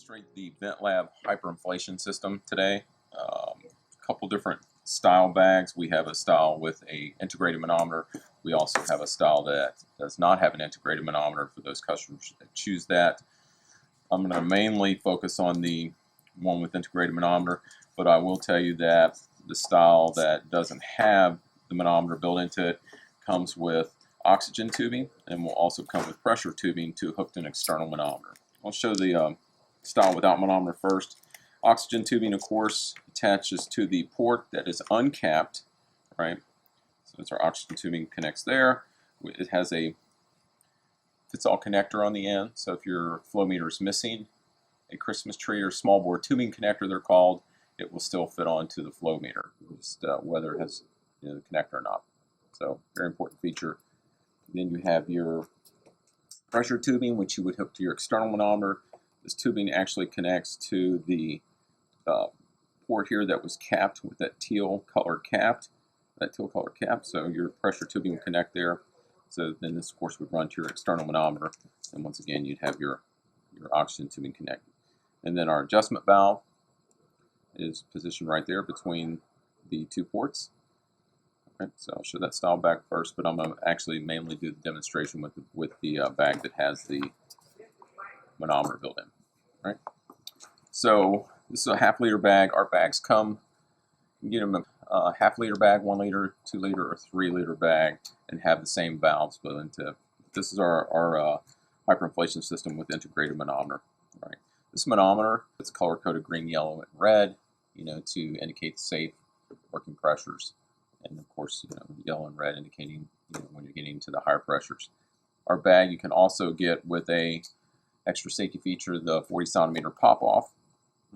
demonstrate the VentLab hyperinflation system today. A couple different style bags. We have a style with a integrated manometer. We also have a style that does not have an integrated manometer for those customers that choose that. I'm going to mainly focus on the one with integrated manometer, but I will tell you that the style that doesn't have the manometer built into it comes with oxygen tubing and will also come with pressure tubing to hook to an external manometer. I'll show the style without manometer first. Oxygen tubing, of course, attaches to the port that is uncapped, right? So it's our oxygen tubing connects there. It has a fits-all connector on the end, so if your flow meter is missing a Christmas tree or small bore tubing connector, they're called, it will still fit onto the flow meter, just whether it has the connector or not. So very important feature. Then you have your pressure tubing, which you would hook to your external manometer. This tubing actually connects to the port here that was capped with that teal color cap. So your pressure tubing will connect there. So then this, of course, would run to your external manometer. And once again, you'd have your oxygen tubing connected. And then our adjustment valve is positioned right there between the two ports. Okay, so I'll show that style bag first, but I'm going to actually mainly do the demonstration with the bag that has the manometer built in. Right. So this is a half-liter bag. Our bags come, you can get them a half-liter bag, 1 liter, 2 liter, or 3-liter bag, and have the same valves built into. This is our hyperinflation system with integrated manometer. Right. This manometer, it's color-coded green, yellow, and red, to indicate safe working pressures. And of course, yellow and red indicating when you're getting to the higher pressures. Our bag you can also get with a extra safety feature, the 40 centimeter pop off.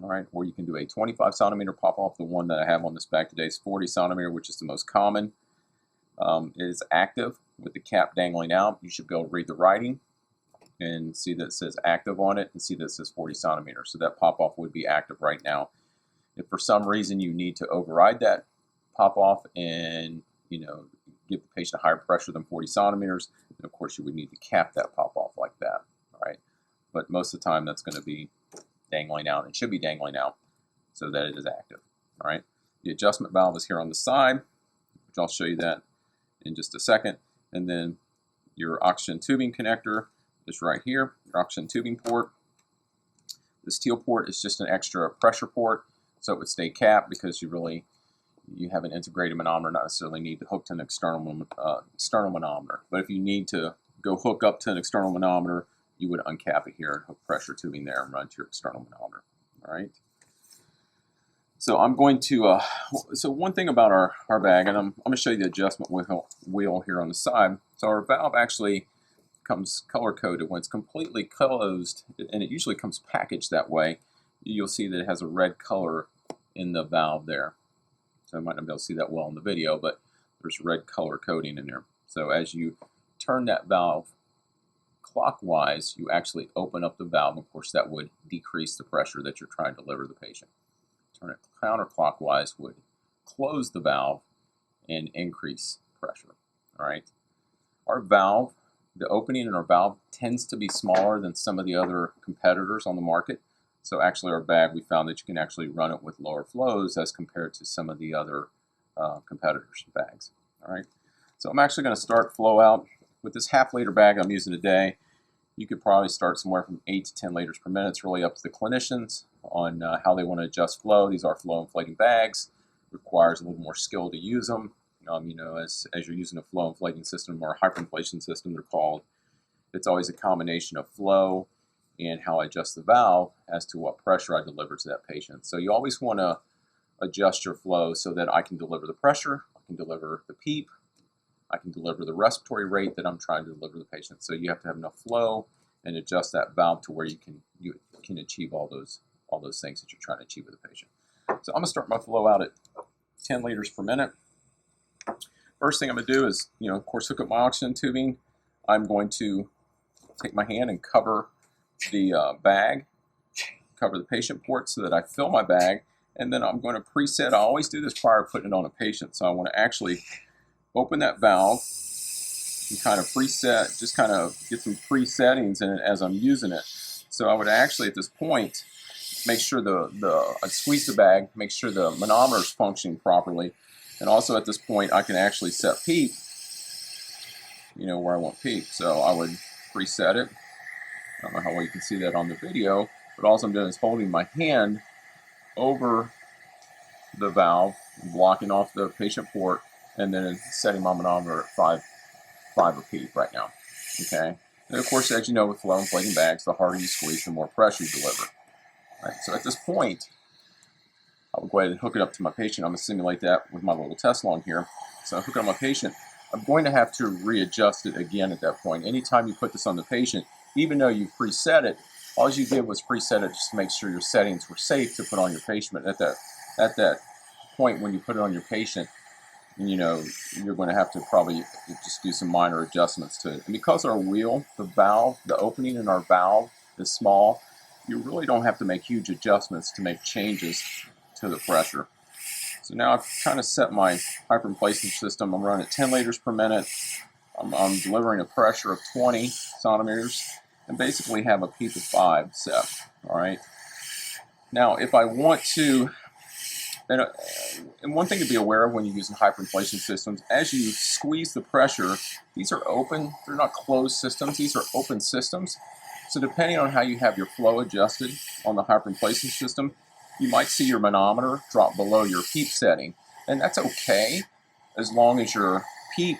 All right, or you can do a 25 centimeter pop off. The one that I have on this bag today is 40 centimeter, which is the most common. It is active with the cap dangling out. You should be able to read the writing and see that it says active on it and see that it says 40 centimeters. So that pop off would be active right now. If for some reason you need to override that pop off and give the patient a higher pressure than 40 centimeters, then of course you would need to cap that pop off like that. All right, but most of the time that's going to be dangling out. It should be dangling out so that it is active. All right, the adjustment valve is here on the side, which I'll show you that in just a second. And then your oxygen tubing connector is right here, your oxygen tubing port. This teal port is just an extra pressure port, so it would stay capped because you have an integrated manometer, not necessarily need to hook to an external manometer. But if you need to go hook up to an external manometer, you would uncap it here and hook pressure tubing there and run to your external manometer. All right. So I'm going to, so one thing about our bag, and I'm going to show you the adjustment wheel here on the side. So our valve actually comes color-coded. When it's completely closed, and it usually comes packaged that way, you'll see that it has a red color in the valve there. So I might not be able to see that well in the video, but there's red color coding in there. So as you turn that valve clockwise, you actually open up the valve. Of course, that would decrease the pressure that you're trying to deliver to the patient. Turn it counterclockwise would close the valve and increase pressure. All right. Our valve, the opening in our valve tends to be smaller than some of the other competitors on the market. So actually our bag, we found that you can actually run it with lower flows as compared to some of the other competitors' bags. All right. So I'm actually going to start flow out with this half-liter bag I'm using today. You could probably start somewhere from 8 to 10 liters per minute. It's really up to the clinicians on how they want to adjust flow. These are flow inflating bags. It requires a little more skill to use them. As you're using a flow inflating system or a hyperinflation system, they're called, it's always a combination of flow and how I adjust the valve as to what pressure I deliver to that patient. So you always want to adjust your flow so that I can deliver the pressure, I can deliver the PEEP, I can deliver the respiratory rate that I'm trying to deliver to the patient. So you have to have enough flow and adjust that valve to where you can achieve all those things that you're trying to achieve with the patient. So I'm going to start my flow out at 10 liters per minute. First thing I'm going to do is, of course, hook up my oxygen tubing. I'm going to take my hand and cover the bag, cover the patient port so that I fill my bag, and then I'm going to preset. I always do this prior to putting it on a patient, so I want to actually open that valve and kind of get some presettings in it as I'm using it. So I would actually at this point make sure I squeeze the bag, make sure the manometer is functioning properly, and also at this point I can actually set PEEP, where I want PEEP. So I would preset it. I don't know how well you can see that on the video, but all I'm doing is holding my hand over the valve, blocking off the patient port, and then setting my manometer at 5 of PEEP right now. Okay. And of course, as you know, with flow inflating bags, the harder you squeeze, the more pressure you deliver. Right, so at this point, I will go ahead and hook it up to my patient. I'm going to simulate that with my little test log here. So I hook it on my patient. I'm going to have to readjust it again at that point. Anytime you put this on the patient, even though you preset it, all you did was preset it just to make sure your settings were safe to put on your patient. At that point when you put it on your patient, you're going to have to probably just do some minor adjustments to it. And because our wheel, the valve, the opening in our valve is small, you really don't have to make huge adjustments to make changes to the pressure. So now I've kind of set my hyperinflation system. I'm running at 10 liters per minute. I'm delivering a pressure of 20 centimeters and basically have a PEEP of 5 set. All right. Now, if I want to, and one thing to be aware of when you're using hyperinflation systems, as you squeeze the pressure, these are open. They're not closed systems. These are open systems. So depending on how you have your flow adjusted on the hyperinflation system, you might see your manometer drop below your PEEP setting. And that's okay as long as your PEEP,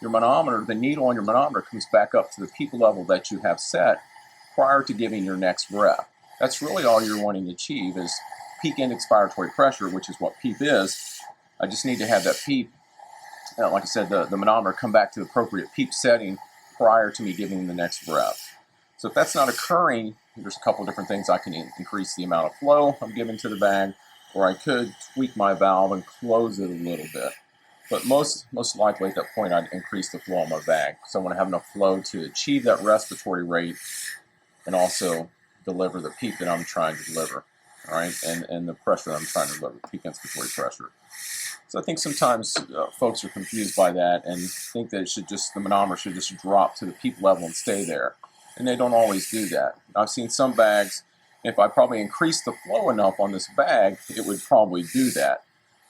your manometer, the needle on your manometer comes back up to the PEEP level that you have set prior to giving your next breath. That's really all you're wanting to achieve is peak end expiratory pressure, which is what PEEP is. I just need to have that PEEP, like I said, the manometer come back to the appropriate PEEP setting prior to me giving the next breath. So if that's not occurring, there's a couple different things. I can increase the amount of flow I'm giving to the bag, or I could tweak my valve and close it a little bit. But most likely at that point, I'd increase the flow on my bag. So I want to have enough flow to achieve that respiratory rate and also deliver the PEEP that I'm trying to deliver. All right, and the pressure that I'm trying to deliver, peak inspiratory pressure. So I think sometimes folks are confused by that and think that the manometer should just drop to the PEEP level and stay there. And they don't always do that. I've seen some bags, if I probably increase the flow enough on this bag, it would probably do that.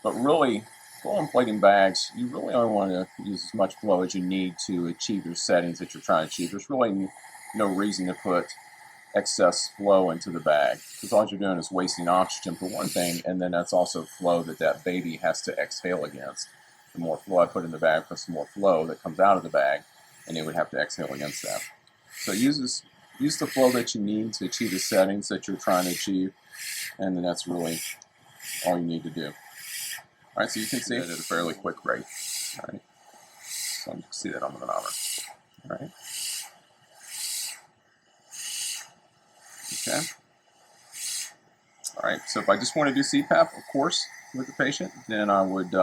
But really, flow inflating bags, you really only want to use as much flow as you need to achieve your settings that you're trying to achieve. There's really no reason to put excess flow into the bag, because all you're doing is wasting oxygen for one thing, and then that's also flow that baby has to exhale against. The more flow I put in the bag, plus the more flow that comes out of the bag, and it would have to exhale against that. So use the flow that you need to achieve the settings that you're trying to achieve, and then that's really all you need to do. All right, so you can see it at a fairly quick rate. All right, so you can see that on the manometer. All right. Okay. All right, so if I just want to do CPAP, of course, with the patient, then I would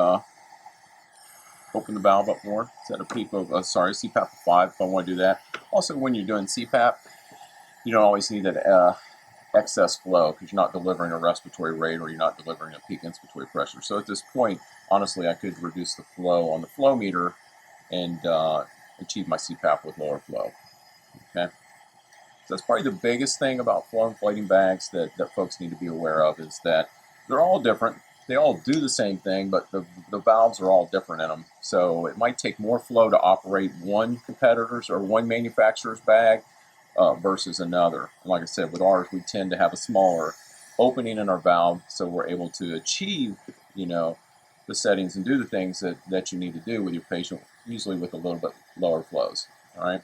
open the valve up more, set a PEEP of, CPAP of 5 if I want to do that. Also, when you're doing CPAP, you don't always need that excess flow because you're not delivering a respiratory rate or you're not delivering a peak inspiratory pressure. So at this point, honestly, I could reduce the flow on the flow meter and achieve my CPAP with lower flow. Okay. So that's probably the biggest thing about flow inflating bags that folks need to be aware of is that they're all different. They all do the same thing, but the valves are all different in them. So it might take more flow to operate one competitor's or one manufacturer's bag versus another. And like I said, with ours, we tend to have a smaller opening in our valve, so we're able to achieve, the settings and do the things that you need to do with your patient, usually with a little bit lower flows. All right.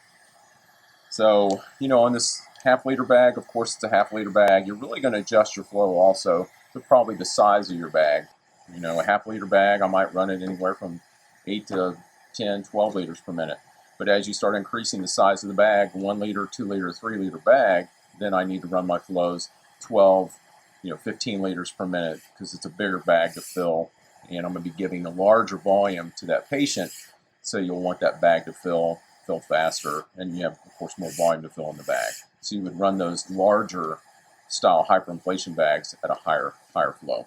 So, on this half-liter bag, of course, it's a half-liter bag. You're really going to adjust your flow also to probably the size of your bag. A half-liter bag, I might run it anywhere from 8 to 10, 12 liters per minute. But as you start increasing the size of the bag, 1 liter, 2 liter, 3 liter bag, then I need to run my flows 12, 15 liters per minute because it's a bigger bag to fill. And I'm going to be giving a larger volume to that patient. So you'll want that bag to fill faster, and you have, of course, more volume to fill in the bag. So you would run those larger style hyperinflation bags at a higher flow.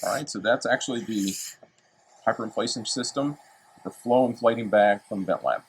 All right, so that's actually the hyperinflation system, the flow inflating bag from VentLab.